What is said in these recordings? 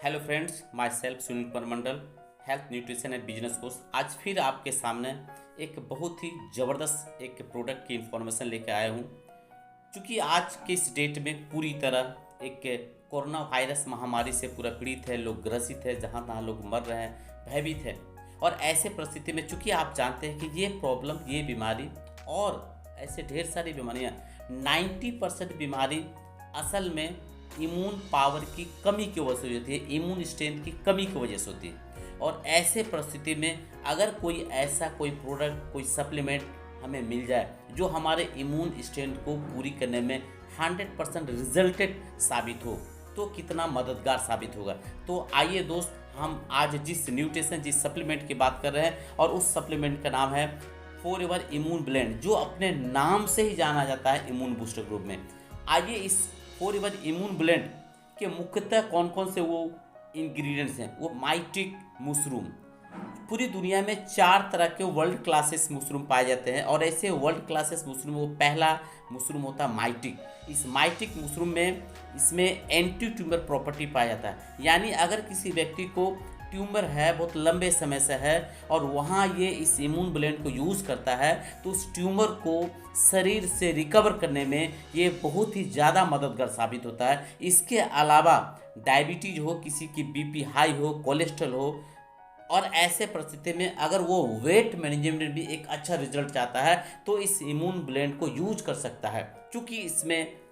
Hello friends, my self Sunil Kumar Mandal, health nutrition and business course. आज फिर आपके सामने एक बहुत ही ज़बरदस्त एक प्रोडक्ट की इन्फॉर्मेशन लेकर आया हूँ। क्योंकि आज के इस डेट में पूरी तरह एक कोरोना वायरस महामारी से पूरा पीड़ित है, लोग ग्रसित है, जहाँ तहाँ लोग मर रहे हैं, भयभीत है। और ऐसे परिस्थिति में चूँकि आप जानते हैं कि ये प्रॉब्लम, ये बीमारी और ऐसे ढेर सारी बीमारियाँ, 90% बीमारी असल में इम्यून पावर की कमी की वजह से होती है, इम्यून स्ट्रेंथ की कमी की वजह से होती है। और ऐसे परिस्थिति में अगर कोई ऐसा कोई प्रोडक्ट, कोई सप्लीमेंट हमें मिल जाए जो हमारे इम्यून स्ट्रेंथ को पूरी करने में 100% रिजल्टेड साबित हो, तो कितना मददगार साबित होगा। तो आइए दोस्त, हम आज जिस न्यूट्रिशन, जिस सप्लीमेंट की बात कर रहे हैं, और उस सप्लीमेंट का नाम है फॉरएवर इम्यून ब्लेंड, जो अपने नाम से ही जाना जाता है इम्यून बूस्टर ग्रुप में। आइए इस फॉरएवर इम्यून ब्लेंड के मुख्यतः कौन कौन से वो इंग्रेडिएंट्स हैं। वो माइटिक मशरूम, पूरी दुनिया में 4 तरह के वर्ल्ड क्लासेस मशरूम पाए जाते हैं, और ऐसे वर्ल्ड क्लासेस मशरूम वो पहला मशरूम होता है माइटिक। इस माइटिक मशरूम में इसमें एंटी ट्यूमर प्रॉपर्टी पाया जाता है। यानी अगर किसी व्यक्ति को ट्यूमर है, बहुत लंबे समय से है, और वहाँ ये इस इम्यून ब्लेंड को यूज़ करता है, तो उस ट्यूमर को शरीर से रिकवर करने में ये बहुत ही ज़्यादा मददगार साबित होता है। इसके अलावा डायबिटीज़ हो, किसी की बीपी हाई हो, कोलेस्ट्रॉल हो, और ऐसे परिस्थिति में अगर वो वेट मैनेजमेंट में भी एक अच्छा रिजल्ट चाहता है, तो इस इम्यून ब्लेंड को यूज कर सकता है। क्योंकि इसमें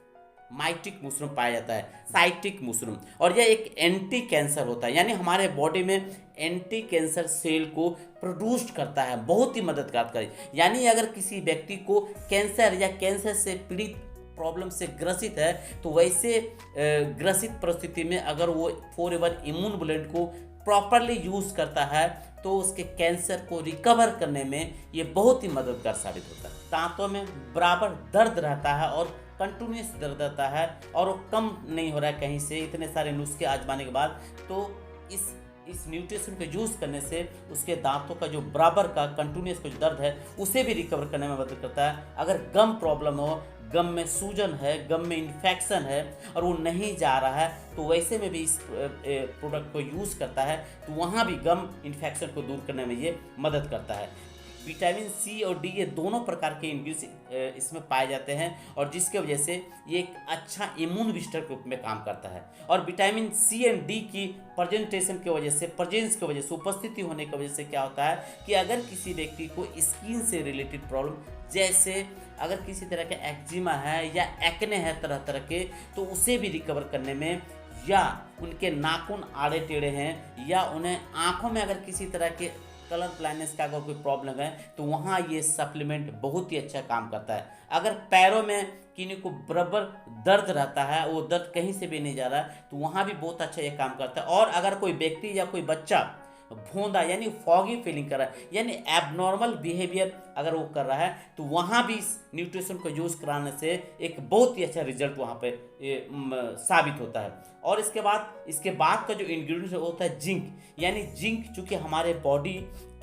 माइटिक मशरूम पाया जाता है, साइटिक मशरूम, और यह एक एंटी कैंसर होता है। यानी हमारे बॉडी में एंटी कैंसर सेल को प्रोड्यूस करता है, बहुत ही मददगार करे। यानी अगर किसी व्यक्ति को कैंसर या कैंसर से पीड़ित प्रॉब्लम से ग्रसित है, तो वैसे ग्रसित परिस्थिति में अगर वो फॉरएवर इम्यून ब्लेंड को प्रॉपरली यूज़ करता है, तो उसके कैंसर को रिकवर करने में ये बहुत ही मददगार साबित होता है। दांतों में बराबर दर्द रहता है और कंटिन्यूस दर्द रहता है, और वो कम नहीं हो रहा है कहीं से, इतने सारे नुस्खे आजमाने के बाद, तो इस न्यूट्रिशन को यूज़ करने से उसके दांतों का जो बराबर का कंटिन्यूस का जो दर्द है, उसे भी रिकवर करने में मदद करता है। अगर गम प्रॉब्लम हो, गम में सूजन है, गम में इन्फेक्शन है और वो नहीं जा रहा है, तो वैसे में भी इस प्रोडक्ट को यूज़ करता है, तो वहाँ भी गम इन्फेक्शन को दूर करने में ये मदद करता है। विटामिन सी और डी, ये दोनों प्रकार के इंग्रेडिएंट्स इसमें पाए जाते हैं, और जिसके वजह से ये एक अच्छा इम्यून बूस्टर के रूप में काम करता है। और विटामिन सी एंड डी की प्रेजेंटेशन की वजह से, प्रेजेंस की वजह से, उपस्थिति होने की वजह से क्या होता है कि अगर किसी व्यक्ति को स्किन से रिलेटेड प्रॉब्लम, जैसे अगर किसी तरह का एक्जिमा है या एक्ने है तरह तरह के, तो उसे भी रिकवर करने में, या उनके नाखून आड़े टेढ़े हैं, या उन्हें आँखों में अगर किसी तरह के कलर ब्लाइंडनेस का अगर कोई प्रॉब्लम है, तो वहाँ ये सप्लीमेंट बहुत ही अच्छा काम करता है। अगर पैरों में किन्हीं को बराबर दर्द रहता है, वो दर्द कहीं से भी नहीं जा रहा है, तो वहाँ भी बहुत अच्छा ये काम करता है। और अगर कोई व्यक्ति या कोई बच्चा भोंदा यानी फॉगी फीलिंग कर रहा है, यानी एबनॉर्मल बिहेवियर अगर वो कर रहा है, तो वहाँ भी इस न्यूट्रिशन को यूज़ कराने से एक बहुत ही अच्छा रिजल्ट वहाँ पे साबित होता है। और इसके बाद का जो इंग्रेडिएंट होता है जिंक, यानी जिंक चूँकि हमारे बॉडी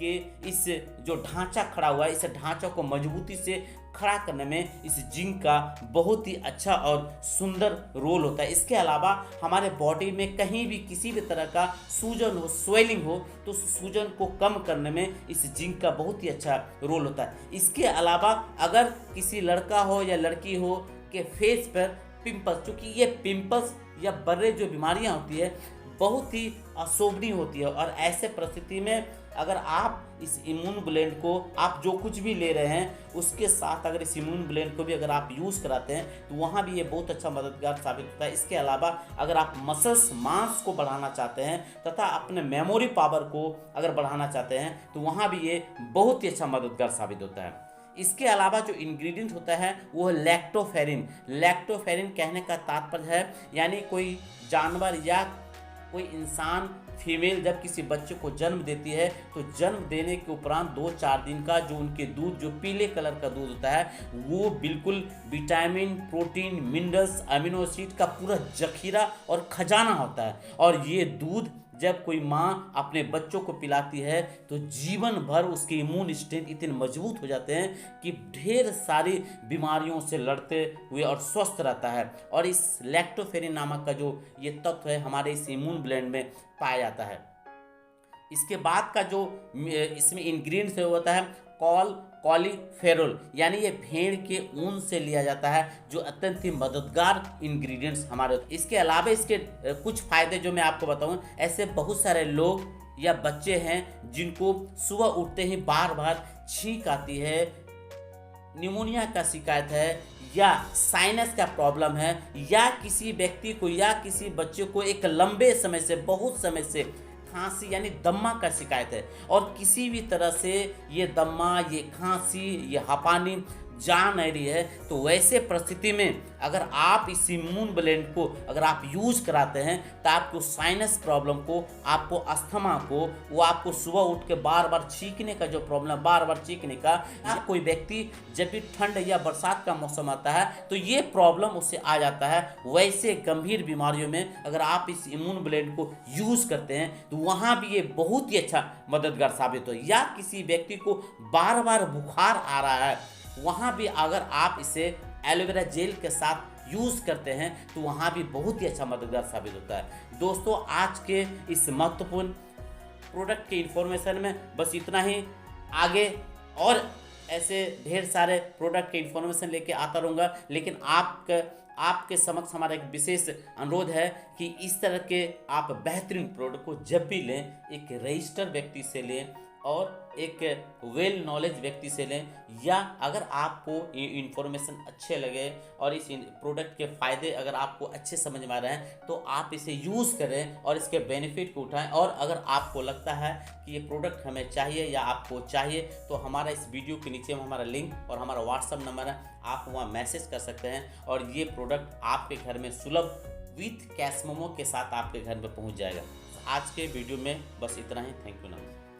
के इस जो ढांचा खड़ा हुआ है, इस ढांचा को मजबूती से खड़ा करने में इस जिंक का बहुत ही अच्छा और सुंदर रोल होता है। इसके अलावा हमारे बॉडी में कहीं भी किसी भी तरह का सूजन हो, स्वेलिंग हो, तो सूजन को कम करने में इस जिंक का बहुत ही अच्छा रोल होता है। इसके अलावा अगर किसी लड़का हो या लड़की हो के फेस पर पिंपल्स, चूँकि ये पिंपल्स या बर्रे जो बीमारियाँ होती है, बहुत ही अशोभनीय होती है, और ऐसे परिस्थिति में अगर आप इस इम्यून ब्लेंड को, आप जो कुछ भी ले रहे हैं उसके साथ अगर इस इम्यून ब्लेंड को भी अगर आप यूज़ कराते हैं, तो वहाँ भी ये बहुत अच्छा मददगार साबित होता है। इसके अलावा अगर आप मसल्स, मांस को बढ़ाना चाहते हैं तथा अपने मेमोरी पावर को अगर बढ़ाना चाहते हैं, तो वहाँ भी ये बहुत ही अच्छा मददगार साबित होता है। इसके अलावा जो इंग्रेडिएंट होता है वो है लैक्टोफेरिन। लैक्टोफेरिन कहने का तात्पर्य है, यानी कोई जानवर या कोई इंसान, फीमेल जब किसी बच्चे को जन्म देती है, तो जन्म देने के उपरांत 2-4 दिन का जो उनके दूध, जो पीले कलर का दूध होता है, वो बिल्कुल vitamin, protein, minerals, amino acid का पूरा जखीरा और खजाना होता है। और ये दूध जब कोई माँ अपने बच्चों को पिलाती है तो जीवन भर उसके इम्यून स्ट्रेंथ इतने मजबूत हो जाते हैं कि ढेर सारी बीमारियों से लड़ते हुए और स्वस्थ रहता है। और इस लैक्टोफेरिन नामक का जो ये तत्व है हमारे इस इम्यून ब्लेंड में पाया जाता है। इसके बाद का जो इसमें इंग्रेडिएंट्स होता है कॉलीफेरोल, यानी ये भेड़ के ऊन से लिया जाता है, जो अत्यंत ही मददगार इंग्रेडिएंट्स हमारे। इसके अलावा इसके कुछ फायदे जो मैं आपको बताऊं, ऐसे बहुत सारे लोग या बच्चे हैं जिनको सुबह उठते ही बार बार छींक आती है, निमोनिया का शिकायत है, या साइनस का प्रॉब्लम है, या किसी व्यक्ति को या किसी बच्चे को एक लंबे समय से बहुत समय से खांसी यानी दम्मा का शिकायत है, और किसी भी तरह से ये दम्मा, ये खांसी, ये हपानी जा नहीं रही है, तो वैसे परिस्थिति में अगर आप इस इम्यून ब्लेंड को अगर आप यूज़ कराते हैं तो आपको साइनस प्रॉब्लम को, आपको अस्थमा को, वो आपको सुबह उठ के बार बार छींकने का जो प्रॉब्लम, बार बार छींकने का, या कोई व्यक्ति जब भी ठंड या बरसात का मौसम आता है तो ये प्रॉब्लम उससे आ जाता है। वैसे गंभीर बीमारियों में अगर आप इस इम्यून ब्लेंड को यूज़ करते हैं तो वहाँ भी ये बहुत ही अच्छा मददगार साबित हो। या किसी व्यक्ति को बार बार बुखार आ रहा है, वहाँ भी अगर आप इसे एलोवेरा जेल के साथ यूज़ करते हैं तो वहाँ भी बहुत ही अच्छा मददगार साबित होता है। दोस्तों, आज के इस महत्वपूर्ण प्रोडक्ट के इन्फॉर्मेशन में बस इतना ही। आगे और ऐसे ढेर सारे प्रोडक्ट के इन्फॉर्मेशन लेके आता रहूँगा, लेकिन आपके समक्ष हमारा एक विशेष अनुरोध है कि इस तरह के आप बेहतरीन प्रोडक्ट को जब भी लें, एक रजिस्टर व्यक्ति से लें और एक वेल नॉलेज व्यक्ति से लें, या अगर आपको ये इन्फॉर्मेशन अच्छे लगे और इस प्रोडक्ट के फ़ायदे अगर आपको अच्छे समझ में आ रहे हैं तो आप इसे यूज़ करें और इसके बेनिफिट को उठाएं। और अगर आपको लगता है कि ये प्रोडक्ट हमें चाहिए या आपको चाहिए तो हमारा इस वीडियो के नीचे में हमारा लिंक और हमारा व्हाट्सअप नंबर है, आप वहाँ मैसेज कर सकते हैं और ये प्रोडक्ट आपके घर में सुलभ विथ कैश मेमो के साथ आपके घर में पहुँच जाएगा। आज के वीडियो में बस इतना ही। Thank you. नमस्कार।